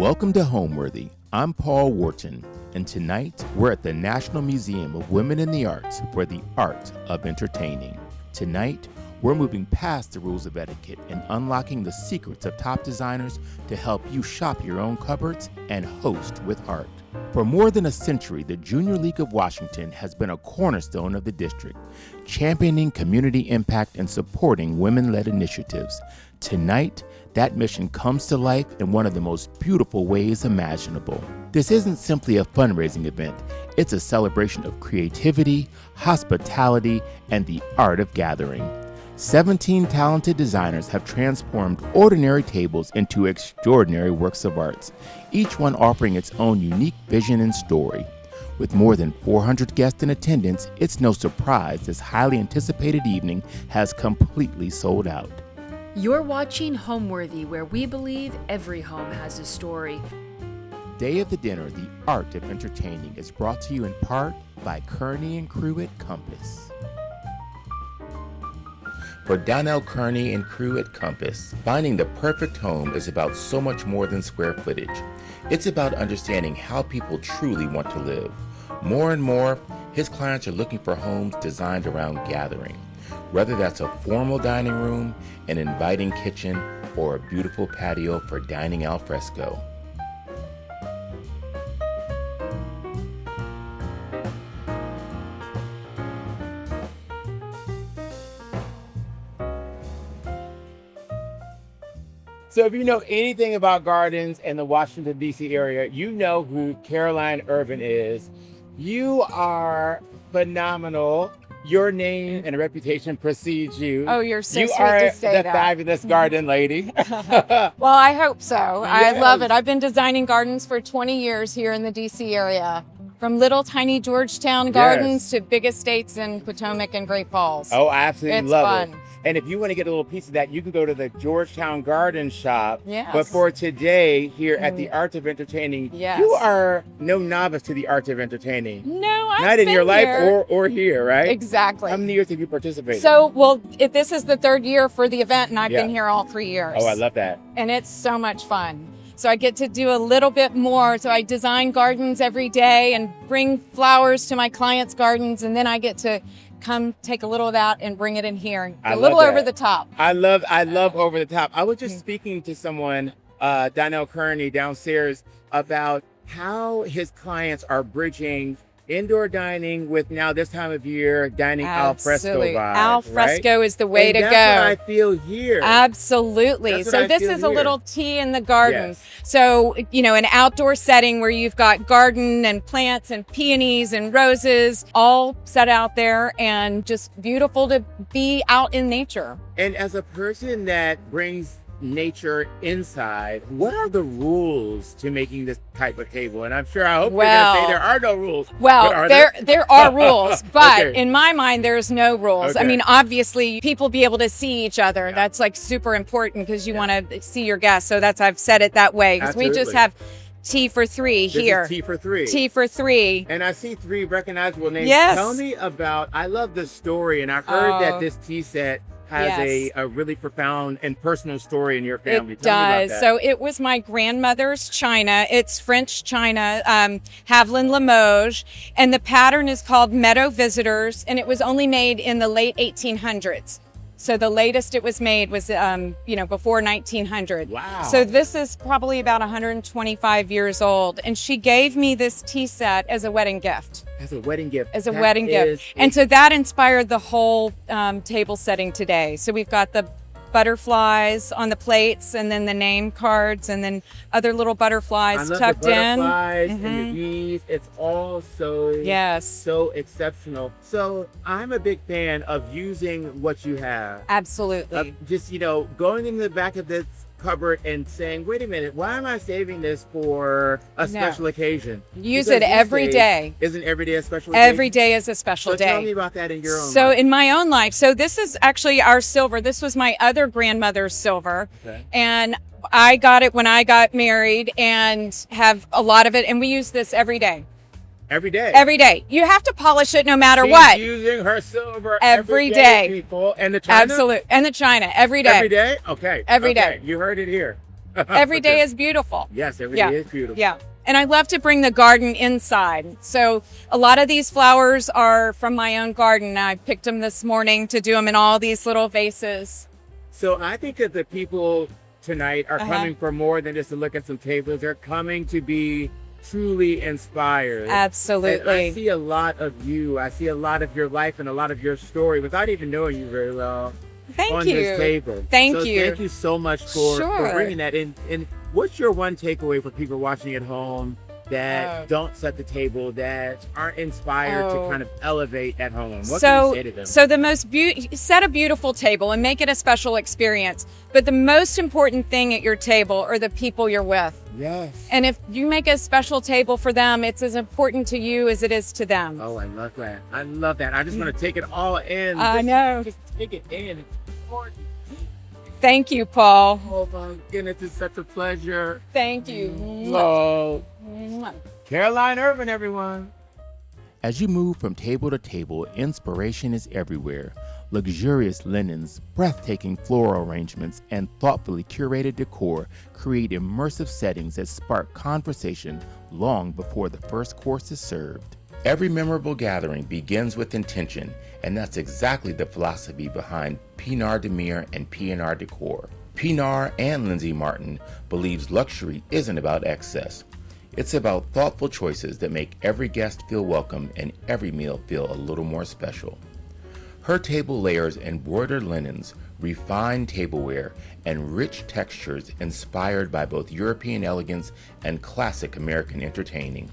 Welcome to Homeworthy. I'm Paul Wharton, and tonight we're at the National Museum of Women in the Arts for the art of entertaining. Tonight, we're moving past the rules of etiquette and unlocking the secrets of top designers to help you shop your own cupboards and host with heart. For more than a century, the Junior League of Washington has been a cornerstone of the district, championing community impact and supporting women-led initiatives. Tonight, that mission comes to life in one of the most beautiful ways imaginable. This isn't simply a fundraising event. It's a celebration of creativity, hospitality, and the art of gathering. 17 talented designers have transformed ordinary tables into extraordinary works of art, each one offering its own unique vision and story. With more than 400 guests in attendance, it's no surprise this highly anticipated evening has completely sold out. You're watching Homeworthy, where we believe every home has a story. Day of the Dinner, the art of entertaining, is brought to you in part by Kearney and Crew at Compass. For Donnell Kearney and Crew at Compass, finding the perfect home is about so much more than square footage. It's about understanding how people truly want to live. More and more, his clients are looking for homes designed around gathering. Whether that's a formal dining room, an inviting kitchen, or a beautiful patio for dining al fresco. So if you know anything about gardens in the Washington, D.C. area, you know who Caroline Irvin is. You are phenomenal. Your name and reputation precedes you. Oh, you're so sweet You to say are the that. fabulous garden lady. Well, I hope so. I Yes. love it. I've been designing gardens for 20 years here in the DC area. From little tiny Georgetown gardens to big estates in Potomac and Great Falls. Oh, I absolutely It's love fun. it. And if you want to get a little piece of that, you can go to the Georgetown Garden Shop. Yes. But for today, here at the Art of Entertaining, Yes. you are no novice to the art of entertaining. No, I've Not in been your life here. or here, right? Exactly. How many years have you participated? This is the third year for the event, and I've Yeah. been here all 3 years. Oh, I love that. And it's so much fun. So I get to do a little bit more. So I design gardens every day and bring flowers to my clients' gardens, and then I get to come take a little of that and bring it in here and I a love little that. over the top. I love over the top. I was just speaking to someone, Donnell Kearney downstairs, about how his clients are bridging indoor dining with now this time of year dining al fresco Absolutely. vibes. Al fresco is the way And to that's go. what I feel here. Absolutely. That's what So I this feel is a here. little tea in the garden. Yes. So, an outdoor setting where you've got garden and plants and peonies and roses all set out there, and just beautiful to be out in nature. And as a person that brings nature inside, what are the rules to making this type of table? And I hope you're going to say there are no rules. Well, But are there are rules, but Okay. in my mind, there's no rules. I Okay. mean, obviously, people be able to see each other. Yeah. That's like super important because you want to see your guests. So I've said it that way, because we just Absolutely. have tea for three This here. is tea for three. Tea for three. And I see three recognizable names. Yes. Tell me about, I love the story, and I've heard Oh. that this tea set has Yes. a really profound and personal story in your family. It Tell me about does. that. So it was my grandmother's china. It's French china, Haviland Limoges, and the pattern is called Meadow Visitors, and it was only made in the late 1800s. So the latest it was made was, before 1900. Wow. So this is probably about 125 years old, and she gave me this tea set as a wedding gift. As a wedding gift. As a That wedding is- gift. And so that inspired the whole table setting today. So we've got the butterflies on the plates, and then the name cards, and then other little I butterflies love tucked the in. butterflies and Mhm. the bees. It's all so Yes, so exceptional. So I'm a big fan of using what you have. absolutely. Just, going in the back of this cupboard and saying, wait a minute, why am I saving this for a special occasion? Use Because it these every days, day. Isn't every day a special occasion? Every day is a special So day. tell me about that in your own So life. in my own life, so this is actually our silver. This was my other grandmother's silver. Okay. And I got it when I got married, and have a lot of it. And we use this every day. Every day. Every day. You have to polish it no matter She's what. using her silver Every day. people. And the china? Absolutely. And the china every day. Every day? Okay. Every Okay. day. You heard it here. Every day is beautiful. Yes, every Yeah. day is beautiful. Yeah. And I love to bring the garden inside. So a lot of these flowers are from my own garden. I picked them this morning to do them in all these little vases. So I think that the people tonight are Uh-huh. coming for more than just to look at some tables. They're coming to be truly inspired. And I Absolutely. see a lot of you. I see a lot of your life and a lot of your story without even knowing you very well Thank on you. this table. Thank So you. thank you so much for Sure. bringing that in. And what's your one takeaway for people watching at home that Oh. don't set the table, that aren't inspired to Oh. kind of elevate at home? What can you say to them? So the most set a beautiful table and make it a special experience. But the most important thing at your table are the people you're with. Yes. And if you make a special table for them, it's as important to you as it is to them. Oh, I love that. I love that. I just want to take it all in. I know. Just take it in. It's important. Thank you, Paul. Oh my goodness, it's such a pleasure. Thank you. Oh, Mwah. Caroline Irvin, everyone. As you move from table to table, inspiration is everywhere. Luxurious linens, breathtaking floral arrangements, and thoughtfully curated decor create immersive settings that spark conversation long before the first course is served. Every memorable gathering begins with intention, and that's exactly the philosophy behind Pinard Demire and P&R Decor. Pinard and Lindsay Martin believes luxury isn't about excess. It's about thoughtful choices that make every guest feel welcome and every meal feel a little more special. Her table layers embroidered linens, refined tableware, and rich textures inspired by both European elegance and classic American entertaining.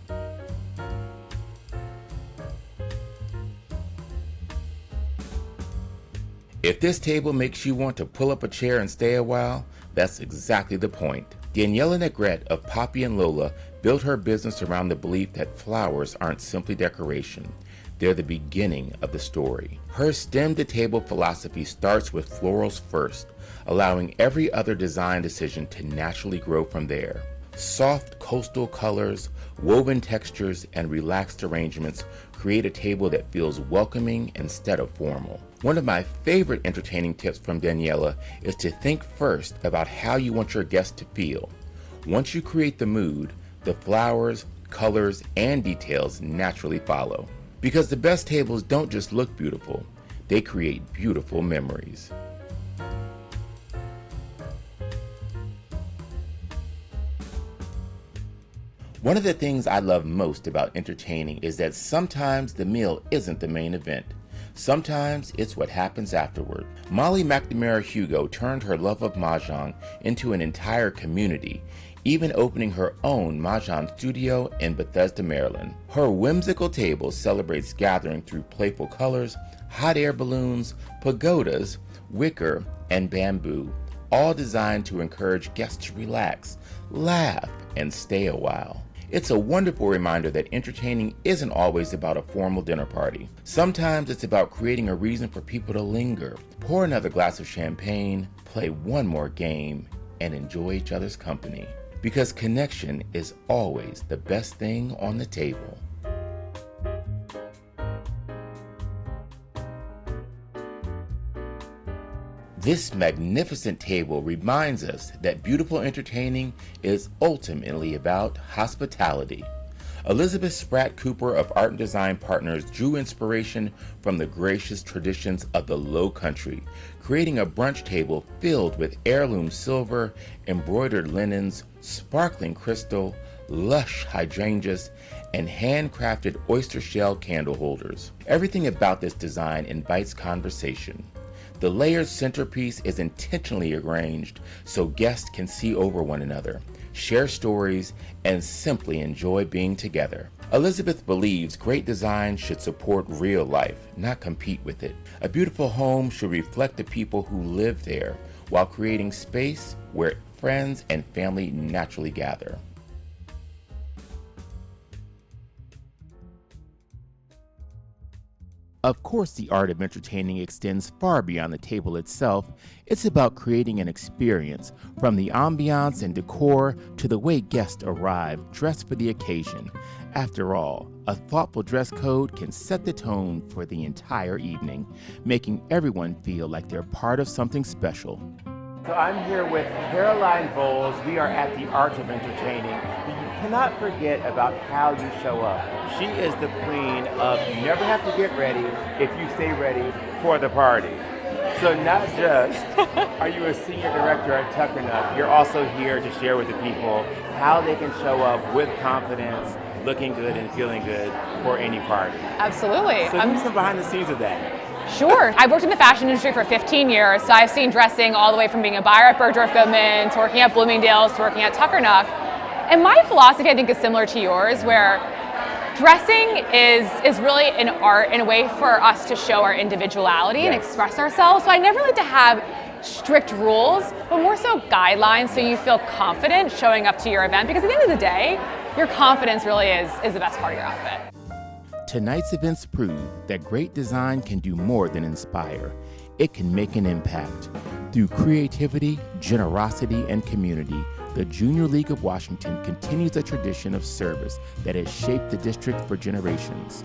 If this table makes you want to pull up a chair and stay a while, that's exactly the point. Daniela Negrete of Poppy and Lola built her business around the belief that flowers aren't simply decoration. They're the beginning of the story. Her stem-to-table philosophy starts with florals first, allowing every other design decision to naturally grow from there. Soft coastal colors, woven textures, and relaxed arrangements create a table that feels welcoming instead of formal. One of my favorite entertaining tips from Daniela is to think first about how you want your guests to feel. Once you create the mood, the flowers, colors, and details naturally follow. Because the best tables don't just look beautiful, they create beautiful memories. One of the things I love most about entertaining is that sometimes the meal isn't the main event. Sometimes it's what happens afterward. Molly McNamara Hugo turned her love of Mahjong into an entire community, even opening her own Mahjong studio in Bethesda, Maryland. Her whimsical table celebrates gathering through playful colors, hot air balloons, pagodas, wicker, and bamboo, all designed to encourage guests to relax, laugh, and stay a while. It's a wonderful reminder that entertaining isn't always about a formal dinner party. Sometimes it's about creating a reason for people to linger, pour another glass of champagne, play one more game, and enjoy each other's company. Because connection is always the best thing on the table. This magnificent table reminds us that beautiful entertaining is ultimately about hospitality. Elizabeth Spratt Cooper of Art and Design Partners drew inspiration from the gracious traditions of the Low Country, creating a brunch table filled with heirloom silver, embroidered linens, sparkling crystal, lush hydrangeas, and handcrafted oyster shell candle holders. Everything about this design invites conversation. The layered centerpiece is intentionally arranged so guests can see over one another, share stories, and simply enjoy being together. Elizabeth believes great design should support real life, not compete with it. A beautiful home should reflect the people who live there, while creating space where friends and family naturally gather. Of course, the art of entertaining extends far beyond the table itself. It's about creating an experience, from the ambiance and decor to the way guests arrive dressed for the occasion. After all, a thoughtful dress code can set the tone for the entire evening, making everyone feel like they're part of something special. So I'm here with Caroline Bowles. We are at the Art of Entertaining. But you cannot forget about how you show up. She is the queen of you never have to get ready if you stay ready for the party. So not just are you a senior director at Tuckernuck, you're also here to share with the people how they can show up with confidence, looking good and feeling good for any party. Absolutely. So who's the behind the scenes of that? Sure. I've worked in the fashion industry for 15 years, so I've seen dressing all the way from being a buyer at Bergdorf Goodman to working at Bloomingdale's to working at Tuckernuck. And my philosophy, I think, is similar to yours, where dressing is really an art and a way for us to show our individuality and express ourselves. So I never like to have strict rules, but more so guidelines so you feel confident showing up to your event, because at the end of the day, your confidence really is the best part of your outfit. Tonight's events prove that great design can do more than inspire. It can make an impact. Through creativity, generosity, and community, the Junior League of Washington continues a tradition of service that has shaped the district for generations.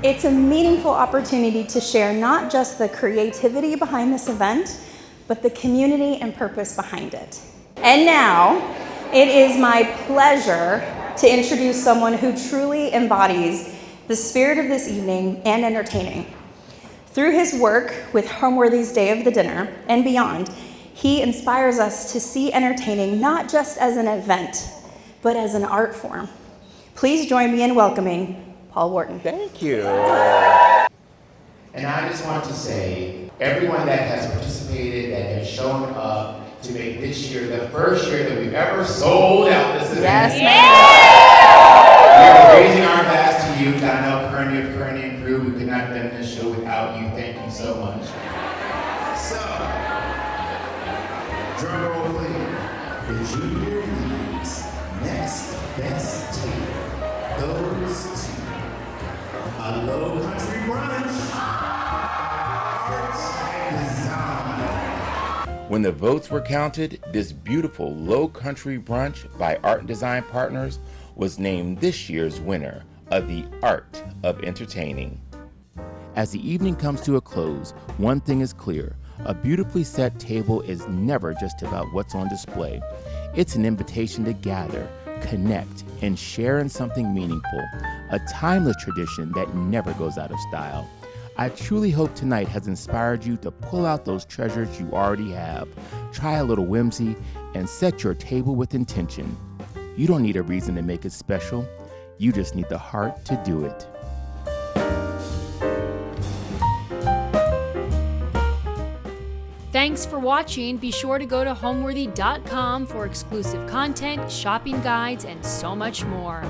It's a meaningful opportunity to share not just the creativity behind this event, but the community and purpose behind it. And now, it is my pleasure to introduce someone who truly embodies the spirit of this evening and entertaining. Through his work with Homeworthy's Day of the Dinner and beyond, he inspires us to see entertaining not just as an event, but as an art form. Please join me in welcoming Paul Wharton. Thank you. And I just want to say, everyone that has participated, that has shown up to make this year the first year that we've ever sold out this event. Yes, We are raising our glass to you, Donnell Kearney of Kearney and Crew. We could not have done this show without you. Thank you so much. So, drum roll please. The Junior League's next best table goes to a low country brunch. Art and design. When the votes were counted, this beautiful low country brunch by Art and Design Partners was named this year's winner of the Art of Entertaining. As the evening comes to a close, one thing is clear. A beautifully set table is never just about what's on display. It's an invitation to gather, connect, and share in something meaningful, a timeless tradition that never goes out of style. I truly hope tonight has inspired you to pull out those treasures you already have, try a little whimsy, and set your table with intention. You don't need a reason to make it special. You just need the heart to do it. Thanks for watching. Be sure to go to homeworthy.com for exclusive content, shopping guides, and so much more.